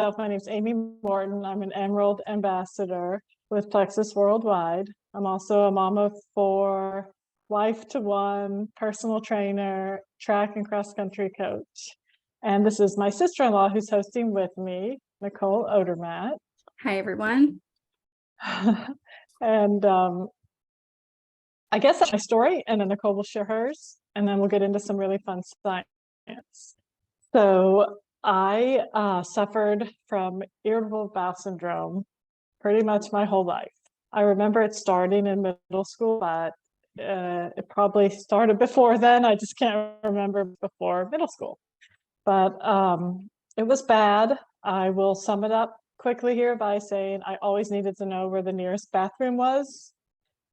My name is Amy Morton. I'm an Emerald Ambassador with Plexus Worldwide. I'm also a mom of 4, wife to 1, personal trainer, track and cross-country coach. And this is my sister-in-law who's hosting with me, Nicole Odermatt. Hi, everyone. And I guess that's my story, and then Nicole will share hers, and then we'll get into some really fun science. So I suffered from irritable bowel syndrome pretty much my whole life. I remember it starting in middle school, but it probably started before then. I just can't remember before middle school. But it was bad. I will sum it up quickly here by saying I always needed to know where the nearest bathroom was.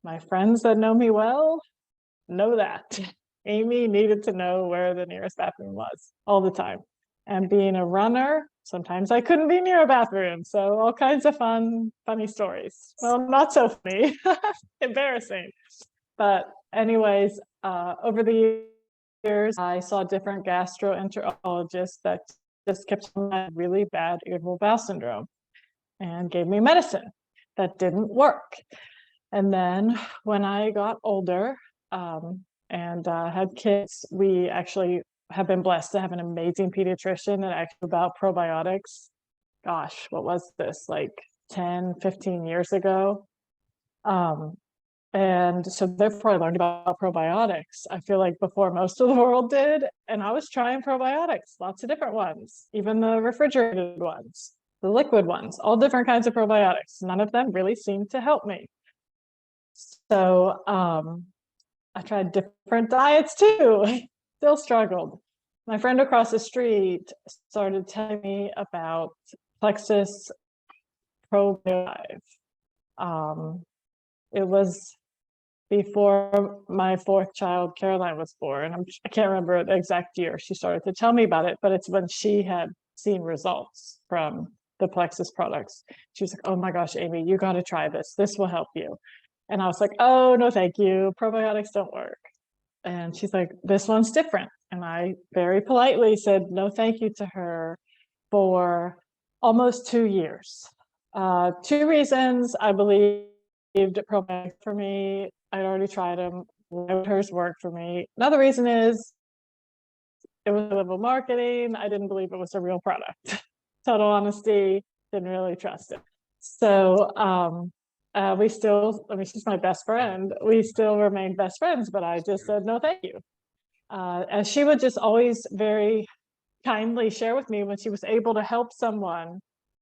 My friends that know me well know that. Amy needed to know where the nearest bathroom was all the time. And being a runner, sometimes I couldn't be near a bathroom. So all kinds of funny stories. Well, not so funny, embarrassing. But anyways, over the years, I saw different gastroenterologists that just kept saying I had really bad irritable bowel syndrome and gave me medicine that didn't work. And then when I got older and had kids, we actually have been blessed to have an amazing pediatrician that actually about probiotics. Gosh, what was this, like 10, 15 years ago? And so therefore I learned about probiotics. I feel like before most of the world did. And I was trying probiotics, lots of different ones, even the refrigerated ones, the liquid ones, all different kinds of probiotics. None of them really seemed to help me. So I tried different diets too, still struggled. My friend across the street started telling me about Plexus Probiotic. It was before my 4th child, Caroline, was born. I can't remember the exact year she started to tell me about it, but it's when she had seen results from the Plexus products. She was like, oh my gosh, Amy, you got to try this. This will help you. And I was like, oh, no, thank you. Probiotics don't work. And she's like, this one's different. And I very politely said no thank you to her for almost 2 years. 2 reasons. I believed probiotics for me. I'd already tried them. Why would hers work for me? Another reason is it was level marketing. I didn't believe it was a real product. Total honesty, didn't really trust it. So she's my best friend. We still remain best friends, but I just said, no, thank you. And she would just always very kindly share with me when she was able to help someone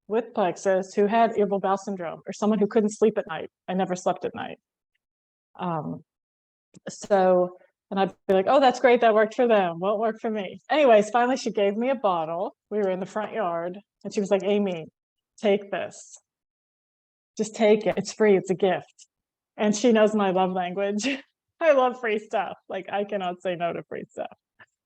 with Plexus who had irritable bowel syndrome or someone who couldn't sleep at night. I never slept at night. And I'd be like, oh, that's great. That worked for them. Won't work for me. Anyways, finally, she gave me a bottle. We were in the front yard and she was like, Amy, take this. Just take it. It's free. It's a gift. And she knows my love language. I love free stuff. Like I cannot say no to free stuff.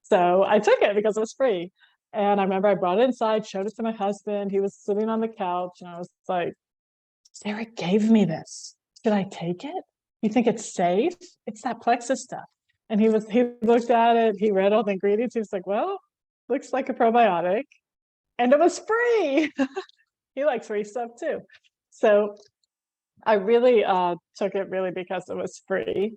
So I took it because it was free. And I remember I brought it inside, showed it to my husband. He was sitting on the couch and I was like, Sarah gave me this. Should I take it? You think it's safe? It's that Plexus stuff. And he looked at it, he read all the ingredients. He was like, well, looks like a probiotic. And it was free. He likes free stuff too. So I really took it really because it was free.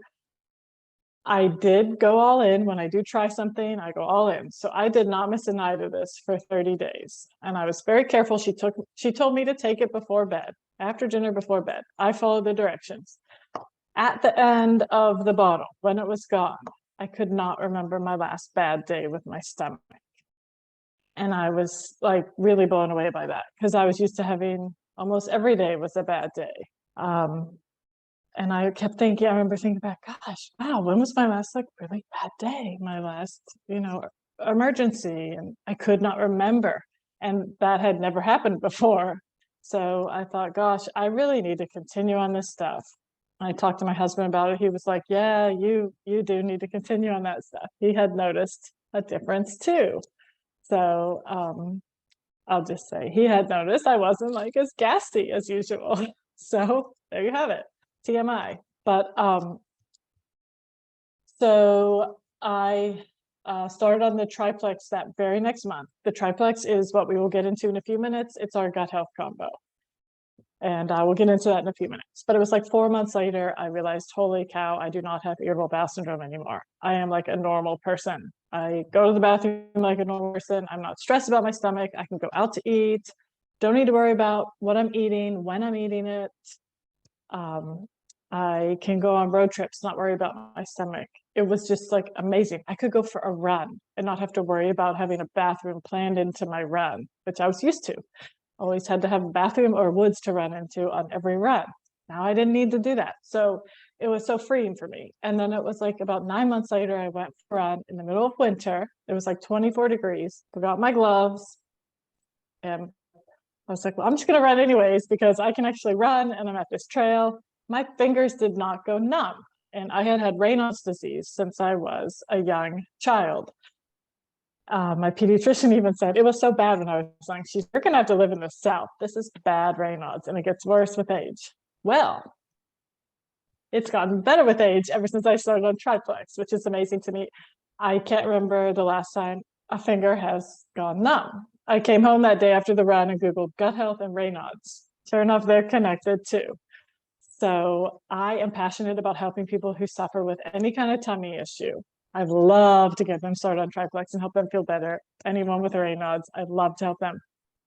I did go all in. When I do try something, I go all in. So I did not miss a night of this for 30 days. And I was very careful. She told me to take it before bed, after dinner, before bed. I followed the directions. At the end of the bottle, when it was gone, I could not remember my last bad day with my stomach. And I was like really blown away by that because I was used to having almost every day was a bad day. And I kept thinking, I remember thinking back, gosh, wow, when was my last like really bad day? My last, emergency. And I could not remember. And that had never happened before. So I thought, gosh, I really need to continue on this stuff. I talked to my husband about it. He was like, yeah, you do need to continue on that stuff. He had noticed a difference too. So I'll just say he had noticed I wasn't like as gassy as usual. So there you have it. TMI. But so I started on the Triplex that very next month. The Triplex is what we will get into in a few minutes. It's our gut health combo. And I will get into that in a few minutes. But it was like 4 months later, I realized, holy cow, I do not have irritable bowel syndrome anymore. I am like a normal person. I go to the bathroom like a normal person. I'm not stressed about my stomach. I can go out to eat. Don't need to worry about what I'm eating, when I'm eating it. I can go on road trips, not worry about my stomach. It was just like amazing. I could go for a run and not have to worry about having a bathroom planned into my run, which I was used to. Always had to have a bathroom or woods to run into on every run. Now I didn't need to do that. So it was so freeing for me. And then it was like about 9 months later, I went for a run in the middle of winter. It was like 24 degrees, forgot my gloves. And I was like, well, I'm just going to run anyways, because I can actually run and I'm at this trail. My fingers did not go numb. And I had had Raynaud's disease since I was a young child. My pediatrician even said it was so bad when I was young. You're going to have to live in the South. This is bad Raynaud's, and it gets worse with age. Well, it's gotten better with age ever since I started on Triplex, which is amazing to me. I can't remember the last time a finger has gone numb. I came home that day after the run and Googled gut health and Raynaud's. Sure enough, they're connected too. So I am passionate about helping people who suffer with any kind of tummy issue. I'd love to get them started on Triplex and help them feel better. Anyone with Raynaud's, I'd love to help them.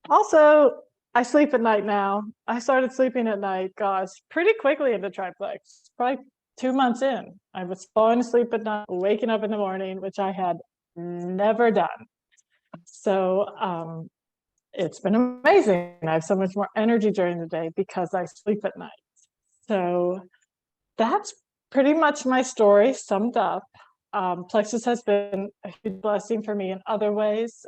Also, I sleep at night now. I started sleeping at night, gosh, pretty quickly into Triplex, probably 2 months in. I was falling asleep at night, waking up in the morning, which I had never done. So it's been amazing. I have so much more energy during the day because I sleep at night. So that's pretty much my story summed up. Plexus has been a huge blessing for me in other ways.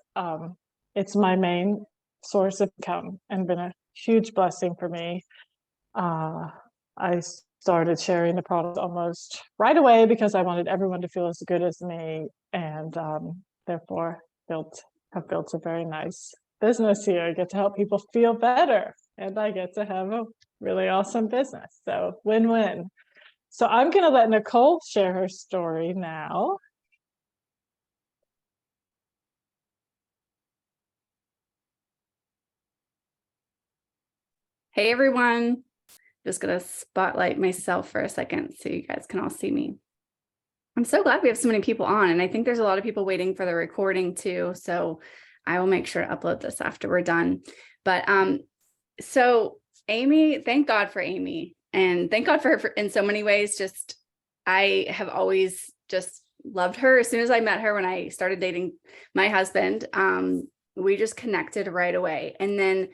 It's my main source of income and been a huge blessing for me. I started sharing the product almost right away because I wanted everyone to feel as good as me, and therefore have built a very nice business here. I get to help people feel better, and I get to have a really awesome business. So win-win. So I'm going to let Nicole share her story now. Hey everyone, just gonna spotlight myself for a second so you guys can all see me. I'm so glad we have so many people on, and I think there's a lot of people waiting for the recording too, so I will make sure to upload this after we're done. But so Amy, thank God for Amy, and thank God for her in so many ways. Just I have always just loved her. As soon as I met her when I started dating my husband, we just connected right away. And then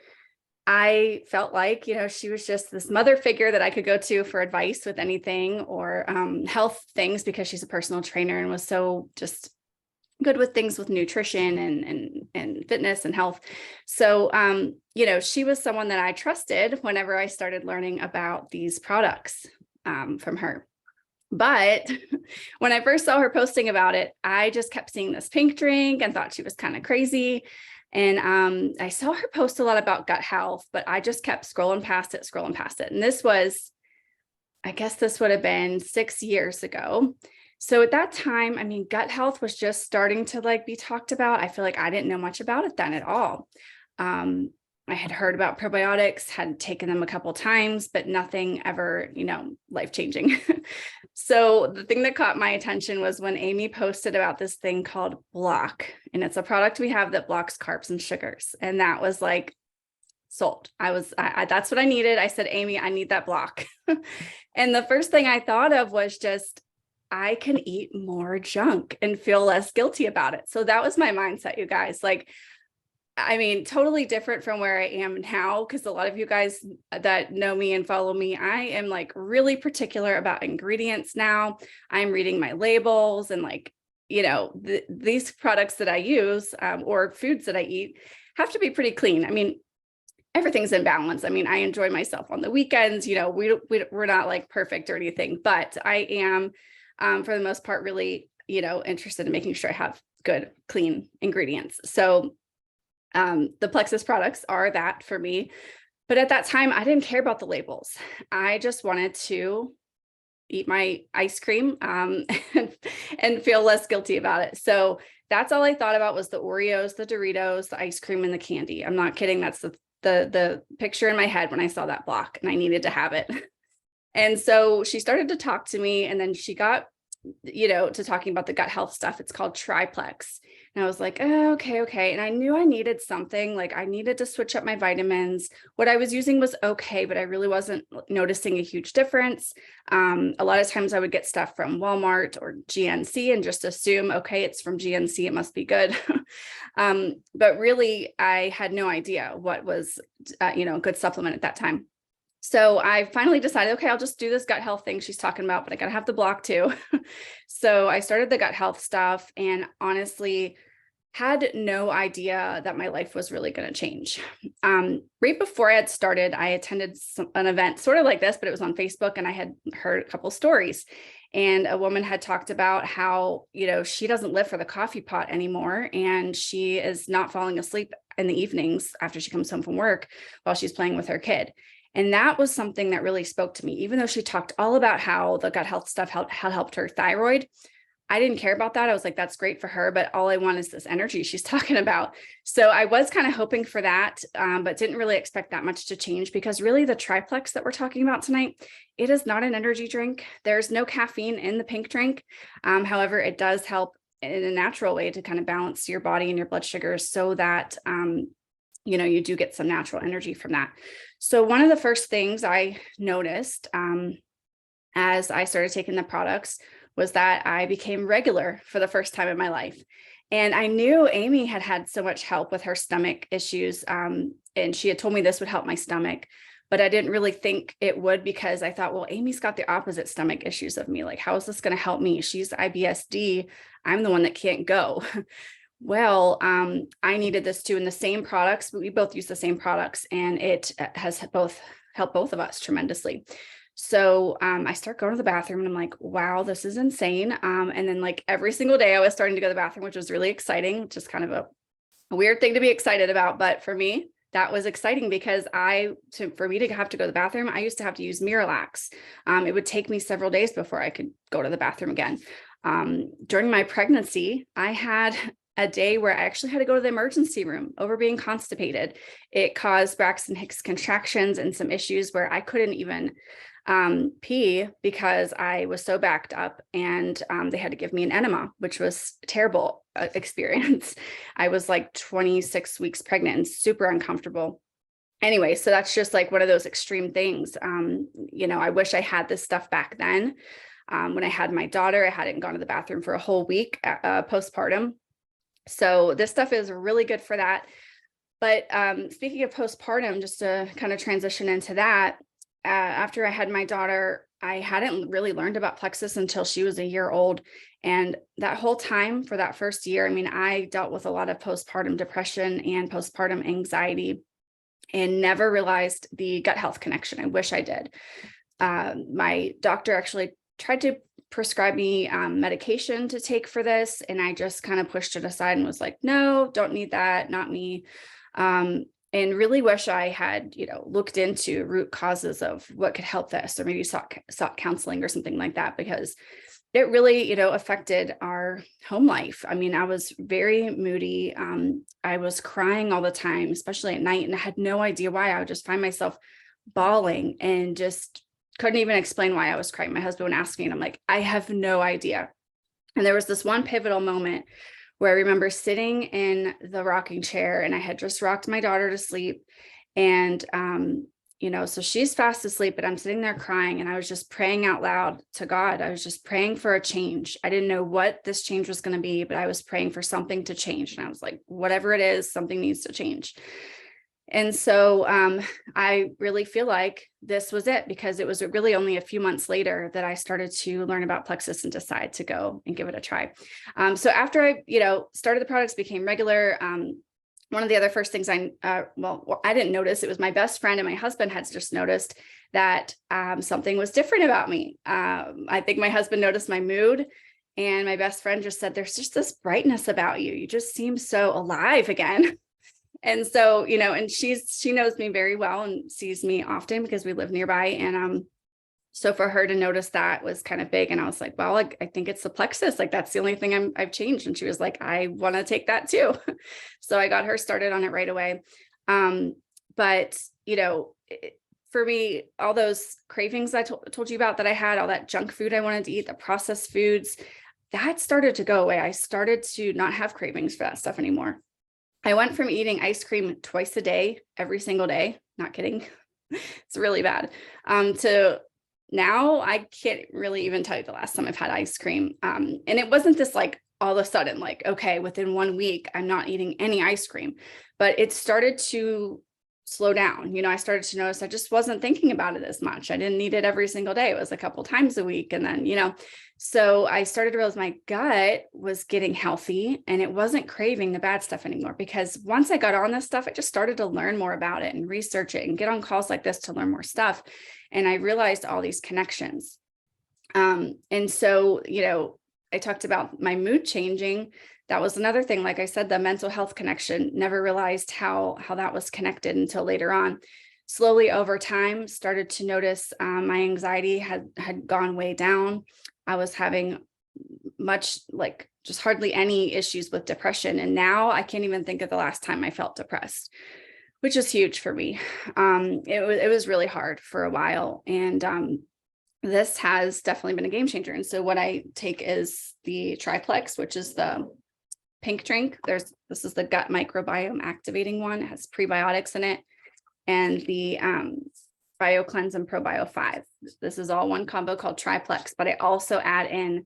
I felt like, she was just this mother figure that I could go to for advice with anything or health things, because she's a personal trainer and was so just good with things with nutrition and fitness and health. So, she was someone that I trusted whenever I started learning about these products from her. But when I first saw her posting about it, I just kept seeing this pink drink and thought she was kind of crazy. And I saw her post a lot about gut health, but I just kept scrolling past it. And this was, I guess this would have been 6 years ago. So at that time, gut health was just starting to be talked about. I feel like I didn't know much about it then at all. I had heard about probiotics, had taken them a couple times, but nothing ever, life-changing. So the thing that caught my attention was when Amy posted about this thing called Block, and it's a product we have that blocks carbs and sugars. And that was sold. That's what I needed. I said, Amy, I need that Block. And the first thing I thought of was just, I can eat more junk and feel less guilty about it. So that was my mindset, you guys. Totally different from where I am now, because a lot of you guys that know me and follow me, I am really particular about ingredients now. I'm reading my labels and these products that I use or foods that I eat have to be pretty clean. Everything's in balance. I enjoy myself on the weekends. We're not perfect or anything, but I am for the most part really, interested in making sure I have good, clean ingredients. So the Plexus products are that for me. But at that time, I didn't care about the labels. I just wanted to eat my ice cream and feel less guilty about it. So That's all I thought about was the Oreos, the Doritos, the ice cream, and the candy. I'm not kidding. That's the picture in my head when I saw that block, and I needed to have it. And so she started to talk to me, and then she got, to talking about the gut health stuff. It's called Triplex. And I was like, oh, okay. And I knew I needed something, like I needed to switch up my vitamins. What I was using was okay, but I really wasn't noticing a huge difference. A lot of times I would get stuff from Walmart or GNC and just assume, okay, it's from GNC, it must be good. But really, I had no idea what was, a good supplement at that time. So I finally decided, okay, I'll just do this gut health thing she's talking about, but I got to have the block too. So I started the gut health stuff, and honestly had no idea that my life was really going to change. Right before I had started, I attended an event sort of like this, but it was on Facebook, and I had heard a couple stories. And a woman had talked about how, she doesn't live for the coffee pot anymore, and she is not falling asleep in the evenings after she comes home from work while she's playing with her kid. And that was something that really spoke to me. Even though she talked all about how the gut health stuff had helped her thyroid, I didn't care about that. I was like, that's great for her, but all I want is this energy she's talking about. So I was kind of hoping for that, but didn't really expect that much to change, because really the Triplex that we're talking about tonight, it is not an energy drink. There's no caffeine in the pink drink. However, it does help in a natural way to kind of balance your body and your blood sugars so that, you do get some natural energy from that. So one of the first things I noticed as I started taking the products was that I became regular for the first time in my life. And I knew Amy had had so much help with her stomach issues. And she had told me this would help my stomach, but I didn't really think it would, because I thought, well, Amy's got the opposite stomach issues of me. Like, how is this going to help me? She's Mm-hmm. I'm the one that can't go. Well, I needed this too, in the same products, but we both use the same products, and it has both helped both of us tremendously. So I start going to the bathroom, and I'm like, wow, this is insane. And then like every single day I was starting to go to the bathroom, which was really exciting, which is kind of a weird thing to be excited about. But for me, that was exciting, because for me to have to go to the bathroom, I used to have to use Miralax. It would take me several days before I could go to the bathroom again. During my pregnancy, I had a day where I actually had to go to the emergency room over being constipated. It caused Braxton Hicks contractions and some issues where I couldn't even pee because I was so backed up, and they had to give me an enema, which was a terrible experience. I was like 26 weeks pregnant and super uncomfortable. Anyway, so that's just like one of those extreme things. I wish I had this stuff back then. When I had my daughter, I hadn't gone to the bathroom for a whole week postpartum. So this stuff is really good for that. But speaking of postpartum, just to kind of transition into that, after I had my daughter, I hadn't really learned about plexus until she was a year old. And that whole time, for that first year, I dealt with a lot of postpartum depression and postpartum anxiety, and never realized the gut health connection. I wish I did. My doctor actually tried to prescribe me medication to take for this, and I just kind of pushed it aside and was like, no, don't need that, not me. And really wish I had, looked into root causes of what could help this, or maybe sought counseling or something like that, because it really, affected our home life. I was very moody. I was crying all the time, especially at night, and I had no idea why. I would just find myself bawling and just couldn't even explain why I was crying. My husband would ask me, and I'm like, I have no idea. And there was this one pivotal moment where I remember sitting in the rocking chair, and I had just rocked my daughter to sleep. And, so she's fast asleep, but I'm sitting there crying, and I was just praying out loud to God. I was just praying for a change. I didn't know what this change was going to be, but I was praying for something to change. And I was like, whatever it is, something needs to change. And so I really feel like this was it, because it was really only a few months later that I started to learn about plexus and decide to go and give it a try. So after I, started the products, became regular. One of the other first things I didn't notice, it was my best friend and my husband had just noticed that something was different about me. I think my husband noticed my mood, and my best friend just said, there's just this brightness about you. You just seem so alive again. And so, and she knows me very well and sees me often because we live nearby. And So for her to notice that was kind of big. And I was like, well, I think it's the plexus. Like, that's the only thing I've changed. And she was like, I want to take that too. So I got her started on it right away. But, for me, all those cravings I told you about that I had, all that junk food I wanted to eat, the processed foods, that started to go away. I started to not have cravings for that stuff anymore. I went from eating ice cream twice a day, every single day, not kidding. It's really bad. To now I can't really even tell you the last time I've had ice cream. And it wasn't this like all of a sudden, like, okay, within 1 week, I'm not eating any ice cream, but it started to slow down. I started to notice I just wasn't thinking about it as much. I didn't eat it every single day. It was a couple times a week. And then, so I started to realize my gut was getting healthy and it wasn't craving the bad stuff anymore. Because once I got on this stuff, I just started to learn more about it and research it and get on calls like this to learn more stuff. And I realized all these connections. And so, I talked about my mood changing. That was another thing. Like I said, the mental health connection, never realized how that was connected until later on. Slowly over time, started to notice my anxiety had gone way down. I was having much, like, just hardly any issues with depression. And now I can't even think of the last time I felt depressed, which is huge for me. It was really hard for a while. And this has definitely been a game changer. And so what I take is the Triplex, which is the pink drink. This is the gut microbiome activating one. It has prebiotics in it, and the Bio Cleanse and Probio 5. This is all one combo called Triplex, but I also add in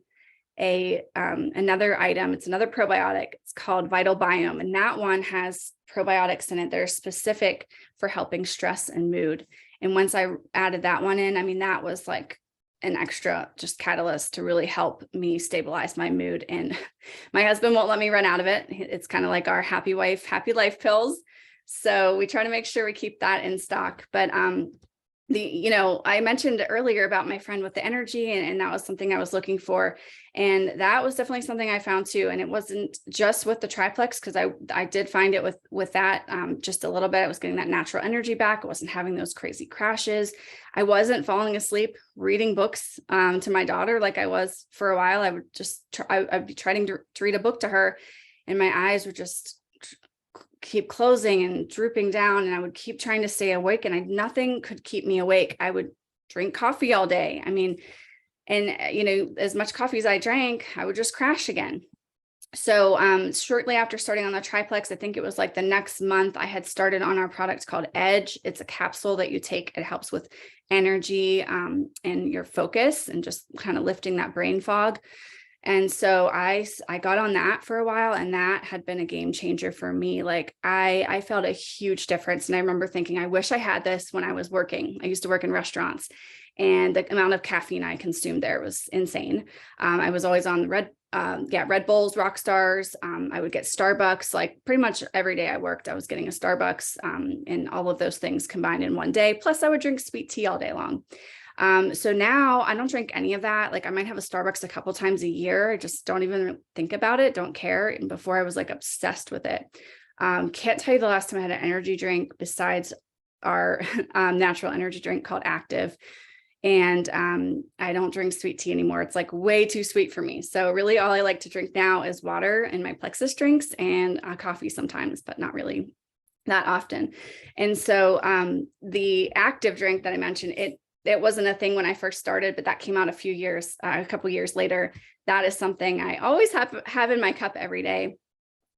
another item. It's another probiotic. It's called Vital Biome, and that one has probiotics in it that are specific for helping stress and mood. And once I added that one in, I mean, that was like an extra just catalyst to really help me stabilize my mood. And my husband won't let me run out of it. It's kind of like our happy wife, happy life pills. So we try to make sure we keep that in stock. But I mentioned earlier about my friend with the energy, and that was something I was looking for. And that was definitely something I found too. And it wasn't just with the Triplex, because I did find it with that just a little bit. I was getting that natural energy back. I wasn't having those crazy crashes. I wasn't falling asleep reading books to my daughter like I was for a while. I would just I'd be trying to read a book to her, and my eyes would just keep closing and drooping down, and I would keep trying to stay awake, and nothing could keep me awake. I would drink coffee all day. I mean, and as much coffee as I drank, I would just crash again. So shortly after starting on the Triplex, I think it was like the next month, I had started on our product called Edge. It's a capsule that you take. It helps with energy and your focus and just kind of lifting that brain fog. And so I got on that for a while, and that had been a game changer for me. Like I felt a huge difference. And I remember thinking, I wish I had this when I was working. I used to work in restaurants, and the amount of caffeine I consumed there was insane. I was always on the Red Bulls, Rock Stars. I would get Starbucks, like pretty much every day I worked, I was getting a Starbucks, and all of those things combined in one day. Plus I would drink sweet tea all day long. So now I don't drink any of that. Like I might have a Starbucks a couple times a year. I just don't even think about it. Don't care. And before I was like obsessed with it. Can't tell you the last time I had an energy drink besides our natural energy drink called Active. And I don't drink sweet tea anymore. It's like way too sweet for me. So really all I like to drink now is water and my Plexus drinks, and coffee sometimes, but not really that often. And so the Active drink that I mentioned, it wasn't a thing when I first started, but that came out a couple years later. That is something I always have in my cup every day.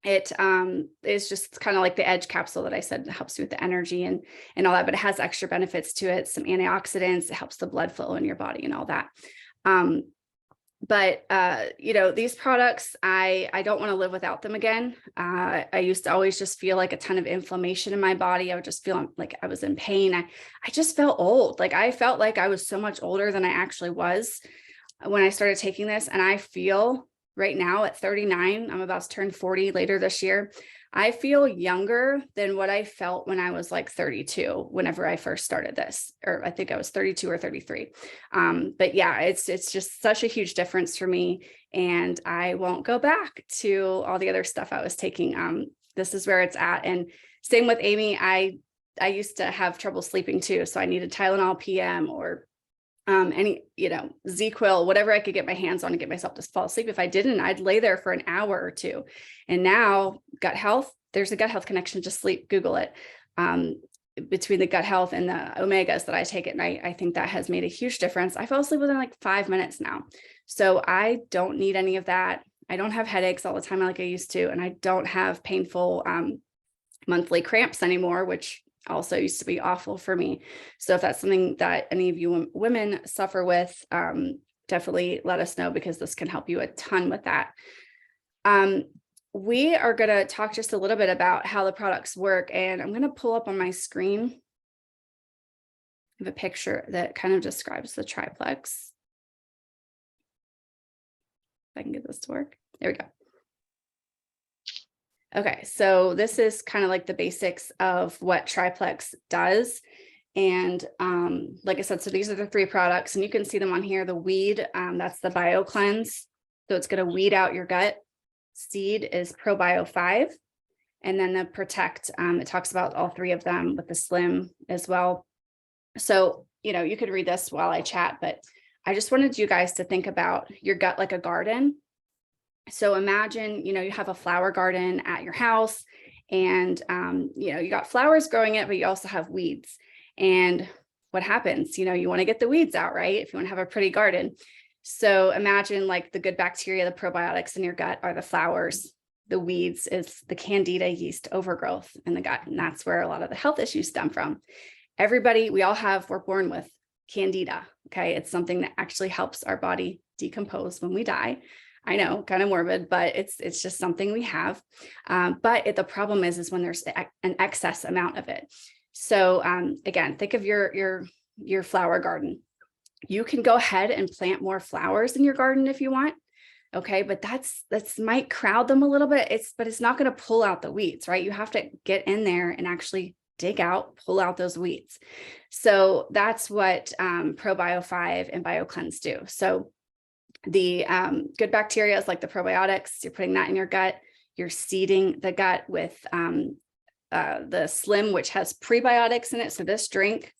It is just kind of like the Edge capsule that I said, helps you with the energy and all that, but it has extra benefits to it, some antioxidants, it helps the blood flow in your body and all that. But these products, I don't want to live without them again. I used to always just feel like a ton of inflammation in my body. I would just feel like I was in pain. I just felt old. Like I felt like I was so much older than I actually was when I started taking this. And I feel right now at 39, I'm about to turn 40 later this year. I feel younger than what I felt when I was like 32, whenever I first started this, or I think I was 32 or 33. But yeah, it's just such a huge difference for me. And I won't go back to all the other stuff I was taking. This is where it's at. And same with Amy. I used to have trouble sleeping too. So I needed Tylenol PM or any, ZQuil, whatever I could get my hands on to get myself to fall asleep. If I didn't, I'd lay there for an hour or two. And now gut health, there's a gut health connection to sleep. Google it. Between the gut health and the omegas that I take at night, I think that has made a huge difference. I fall asleep within like 5 minutes now. So I don't need any of that. I don't have headaches all the time like I used to. And I don't have painful monthly cramps anymore, which also used to be awful for me. So if that's something that any of you women suffer with, definitely let us know, because this can help you a ton with that. We are going to talk just a little bit about how the products work, and I'm going to pull up on my screen. I have a picture that kind of describes the triplex. If I can get this to work. There we go. Okay, so this is kind of like the basics of what triplex does. And like I said, so these are the 3 products, and you can see them on here. The weed, that's the bio cleanse. So it's going to weed out your gut. Seed is ProBio 5. And then the protect, it talks about all 3 of them with the slim as well. So, you could read this while I chat, but I just wanted you guys to think about your gut like a garden. So imagine, you have a flower garden at your house, and, you got flowers growing it, but you also have weeds. And what happens? You want to get the weeds out, right? If you want to have a pretty garden. So imagine like the good bacteria, the probiotics in your gut are the flowers. The weeds is the candida yeast overgrowth in the gut. And that's where a lot of the health issues stem from. Everybody, we're born with candida. Okay. It's something that actually helps our body decompose when we die. I know, kind of morbid, but it's just something we have. But the problem is when there's an excess amount of it. So again, think of your flower garden. You can go ahead and plant more flowers in your garden if you want. Okay, but that's might crowd them a little bit. But it's not going to pull out the weeds, right? You have to get in there and actually dig out, pull out those weeds. So that's what ProBio 5 and BioCleanse do. So the good bacteria is like the probiotics. You're putting that in your gut. You're seeding the gut with the Slim, which has prebiotics in it. So this drink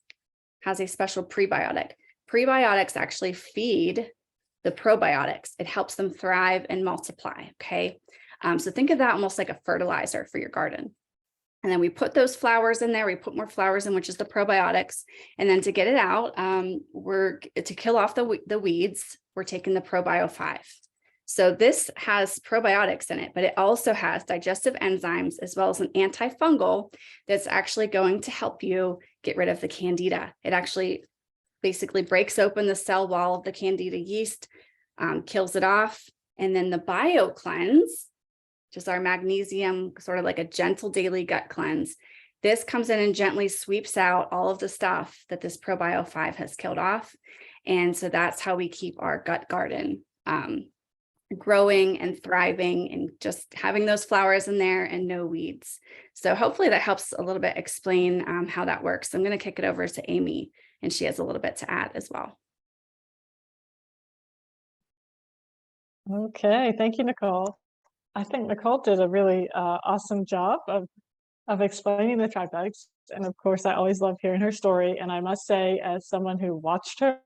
has a special prebiotic. Prebiotics actually feed the probiotics. It helps them thrive and multiply. Okay. So think of that almost like a fertilizer for your garden. And then we put those flowers in there. We put more flowers in, which is the probiotics. And then to get it out, to kill off the weeds, we're taking the ProBio 5. So this has probiotics in it, but it also has digestive enzymes as well as an antifungal that's actually going to help you get rid of the candida. It actually basically breaks open the cell wall of the candida yeast, kills it off. And then the bio cleanse, which is our magnesium, sort of like a gentle daily gut cleanse. This comes in and gently sweeps out all of the stuff that this ProBio 5 has killed off. And so that's how we keep our gut garden growing and thriving and just having those flowers in there and no weeds. So hopefully that helps a little bit explain how that works. I'm going to kick it over to Amy, and she has a little bit to add as well. Okay, thank you, Nicole. I think Nicole did a really awesome job of explaining the triplex. And of course, I always love hearing her story. And I must say, as someone who watched her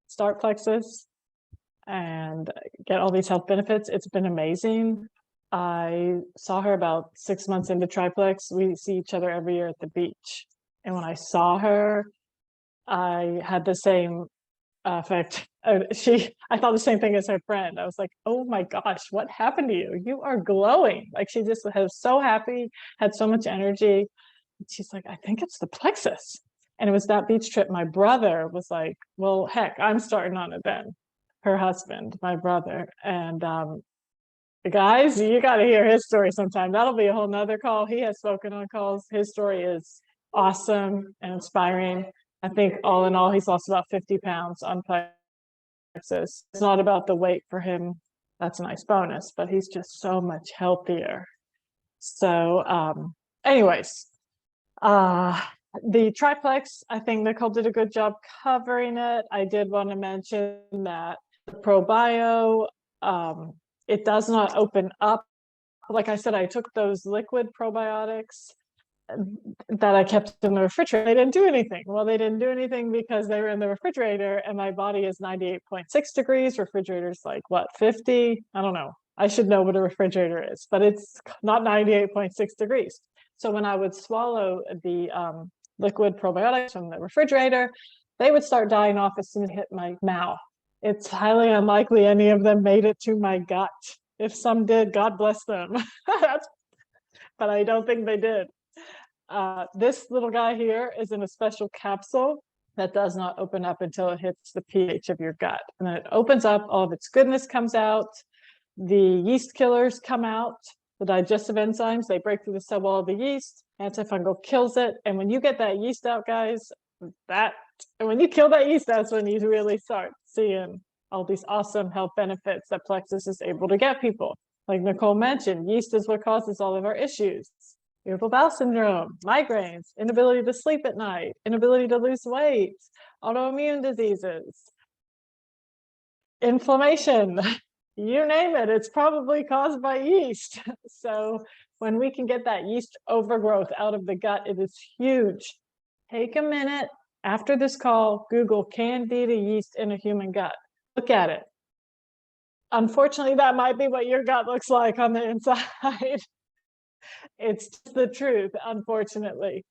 start Plexus and get all these health benefits, it's been amazing. I saw her about 6 months into triplex. We see each other every year at the beach. And when I saw her, I had the same effect. I thought the same thing as her friend. I was like, oh my gosh, what happened to you? You are glowing. Like, she just was so happy, had so much energy. She's like, I think it's the plexus. And it was that beach trip. My brother was like, well, heck, I'm starting on it then. Her husband, my brother. And guys, you got to hear his story sometime. That'll be a whole nother call. He has spoken on calls. His story is awesome and inspiring. I think all in all, he's lost about 50 pounds on Plexus. It's not about the weight for him. That's a nice bonus, but he's just so much healthier. So anyways, the triplex, I think Nicole did a good job covering it. I did want to mention that the ProBio, it does not open up. Like I said, I took those liquid probiotics that I kept in the refrigerator. They didn't do anything. Well, they didn't do anything because they were in the refrigerator, and my body is 98.6 degrees. Refrigerator's like what, 50? I don't know. I should know what a refrigerator is, but it's not 98.6 degrees. So when I would swallow the liquid probiotics from the refrigerator, they would start dying off as soon as it hit my mouth. It's highly unlikely any of them made it to my gut. If some did, God bless them. But I don't think they did. This little guy here is in a special capsule that does not open up until it hits the pH of your gut. And then it opens up, all of its goodness comes out, the yeast killers come out, the digestive enzymes, they break through the cell wall of the yeast, antifungal kills it. And when you get that yeast out, guys, when you kill that yeast, that's when you really start seeing all these awesome health benefits that Plexus is able to get people. Like Nicole mentioned, yeast is what causes all of our issues. Irritable bowel syndrome, migraines, inability to sleep at night, inability to lose weight, autoimmune diseases, inflammation, you name it, it's probably caused by yeast. So when we can get that yeast overgrowth out of the gut, it is huge. Take a minute after this call, Google candida yeast in a human gut. Look at it. Unfortunately, that might be what your gut looks like on the inside. It's the truth, unfortunately.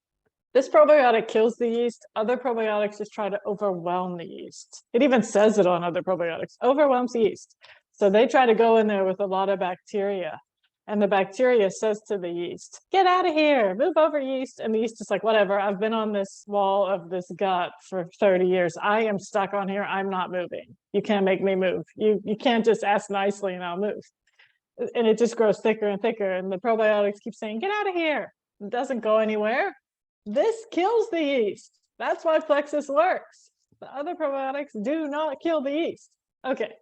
This probiotic kills the yeast. Other probiotics just try to overwhelm the yeast. It even says it on other probiotics, overwhelms yeast. So they try to go in there with a lot of bacteria. And the bacteria says to the yeast, get out of here, move over, yeast. And the yeast is like, whatever, I've been on this wall of this gut for 30 years. I am stuck on here. I'm not moving. You can't make me move. You can't just ask nicely and I'll move. And it just grows thicker and thicker. And the probiotics keep saying, get out of here. It doesn't go anywhere. This kills the yeast. That's why Plexus works. The other probiotics do not kill the yeast. Okay,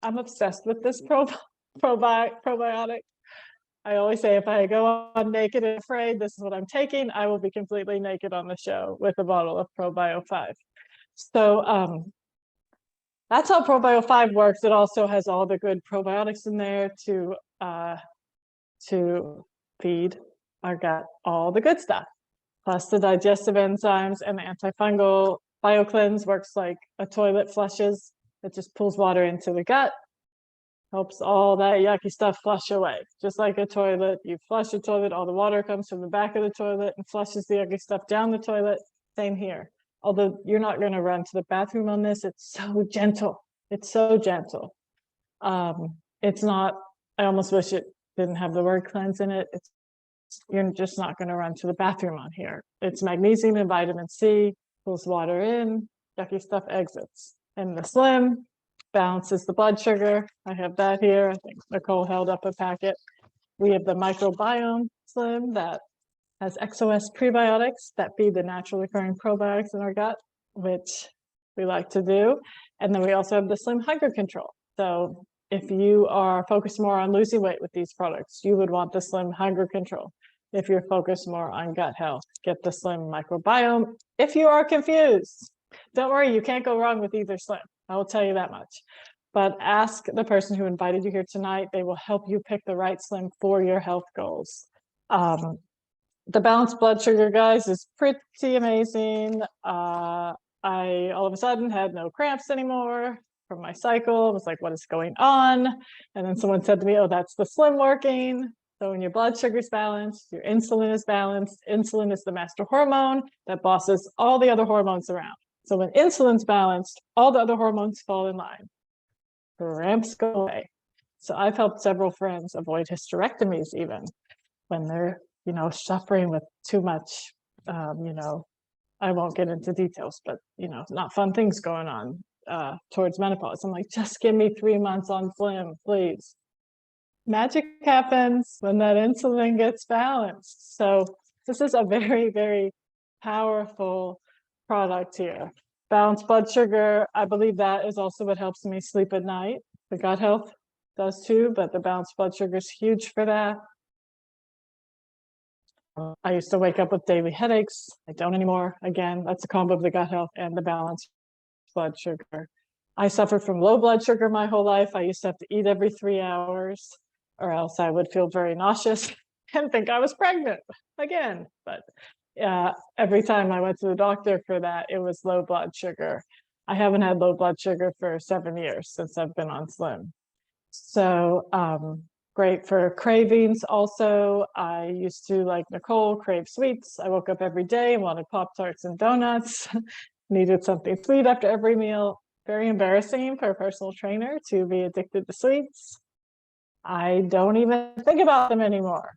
I'm obsessed with this probiotic. I always say if I go on naked and afraid, this is what I'm taking. I will be completely naked on the show with a bottle of ProBio 5. So that's how ProBio 5 works. It also has all the good probiotics in there to feed our gut all the good stuff. Plus the digestive enzymes and the antifungal. BioCleanse works like a toilet flushes. It just pulls water into the gut, helps all that yucky stuff flush away. Just like a toilet, you flush a toilet, all the water comes from the back of the toilet and flushes the yucky stuff down the toilet. Same here. Although you're not going to run to the bathroom on this, it's so gentle. It's so gentle. It's not, I almost wish it didn't have the word cleanse in it. You're just not going to run to the bathroom on here. It's magnesium and vitamin C, pulls water in, yucky stuff exits. And the Slim balances the blood sugar. I have that here. I think Nicole held up a packet. We have the microbiome Slim that has XOS prebiotics that feed the naturally occurring probiotics in our gut, which we like to do. And then we also have the Slim hunger control. So if you are focused more on losing weight with these products, you would want the Slim hunger control. If you're focused more on gut health, get the Slim microbiome. If you are confused, don't worry, you can't go wrong with either Slim. I will tell you that much. But ask the person who invited you here tonight. They will help you pick the right Slim for your health goals. The balanced blood sugar, guys, is pretty amazing. I all of a sudden had no cramps anymore from my cycle. I was like, what is going on? And then someone said to me, oh, that's the Slim working. So when your blood sugar is balanced, your insulin is balanced. Insulin is the master hormone that bosses all the other hormones around. So when insulin's balanced, all the other hormones fall in line. Cramps go away. So I've helped several friends avoid hysterectomies even when they're, suffering with too much, I won't get into details, but, not fun things going on towards menopause. I'm like, just give me 3 months on Slim, please. Magic happens when that insulin gets balanced. So this is a very, very powerful product here. Balanced blood sugar, I believe that is also what helps me sleep at night. The gut health does too, but the balanced blood sugar is huge for that. I used to wake up with daily headaches. I don't anymore. Again, that's a combo of the gut health and the balanced blood sugar. I suffered from low blood sugar my whole life. I used to have to eat every 3 hours or else I would feel very nauseous and think I was pregnant. again. But every time I went to the doctor for that, it was low blood sugar. I haven't had low blood sugar for 7 years since I've been on Slim. So great for cravings. Also, I used to, like Nicole, crave sweets. I woke up every day and wanted Pop-Tarts and donuts. Needed something sweet after every meal. Very embarrassing for a personal trainer to be addicted to sweets. I don't even think about them anymore.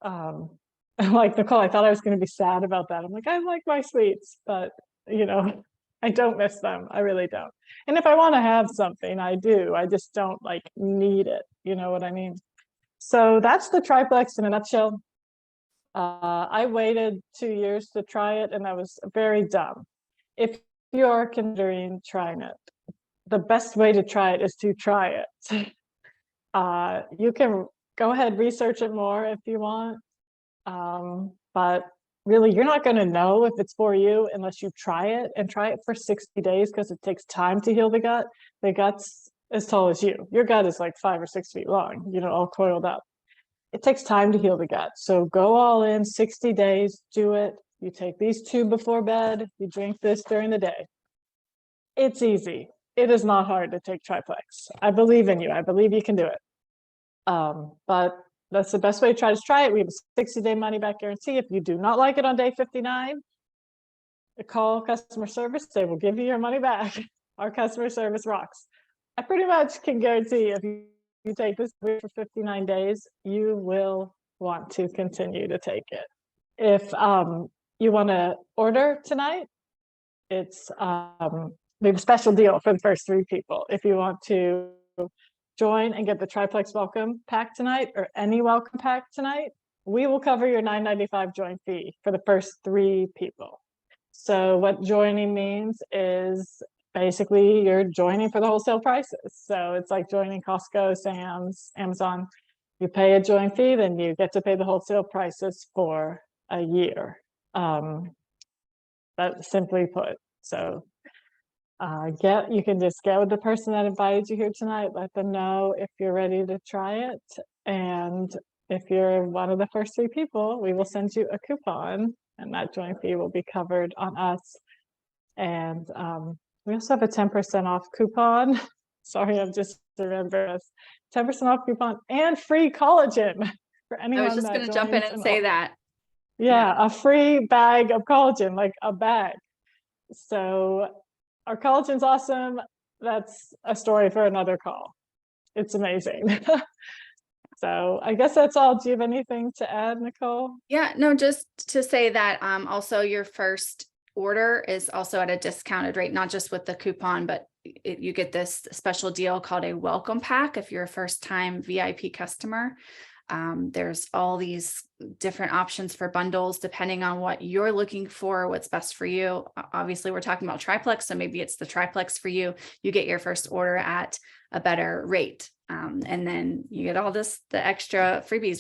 Like Nicole, I thought I was going to be sad about that. I'm like, I like my sweets, but I don't miss them. I really don't. And if I want to have something, I do. I just don't like need it. You know what I mean? So that's the triplex in a nutshell. I waited 2 years to try it, and that was very dumb. If you're considering trying it, the best way to try it is to try it. You can go ahead, research it more if you want. But really, you're not going to know if it's for you unless you try it, and try it for 60 days because it takes time to heal the gut. The gut's as tall as you. Your gut is like 5 or 6 feet long, all coiled up. It takes time to heal the gut. So go all in, 60 days, do it. You take these 2 before bed, you drink this during the day. It's easy. It is not hard to take triplex. I believe in you. I believe you can do it. But that's the best way to try it. We have a 60-day money-back guarantee. If you do not like it on day 59, call customer service. They will give you your money back. Our customer service rocks. I pretty much can guarantee if you take this for 59 days, you will want to continue to take it. If you want to order tonight, it's we have a special deal for the first 3 people. If you want to join and get the triplex welcome pack tonight, or any welcome pack tonight, we will cover your $9.95 join fee for the first 3 people. So what joining means is basically you're joining for the wholesale prices. So it's like joining Costco, Sam's, Amazon. You pay a join fee, then you get to pay the wholesale prices for a year. That's simply put. So you can just get with the person that invited you here tonight, let them know if you're ready to try it. And if you're one of the first 3 people, we will send you a coupon, and that join fee will be covered on us. And we also have a 10% off coupon. Sorry, I've just remembered this. 10% off coupon and free collagen for anyone. I was just going to jump in and say that. Yeah, a free bag of collagen, like a bag. So our collagen's awesome. That's a story for another call. It's amazing. So I guess that's all. Do you have anything to add, Nicole? Yeah, no, just to say that also your first order is also at a discounted rate, not just with the coupon, but you get this special deal called a welcome pack if you're a first time VIP customer. There's all these different options for bundles depending on what you're looking for, what's best for you. Obviously, we're talking about triplex, so maybe it's the triplex for you. You get your first order at a better rate. And then you get all the extra freebies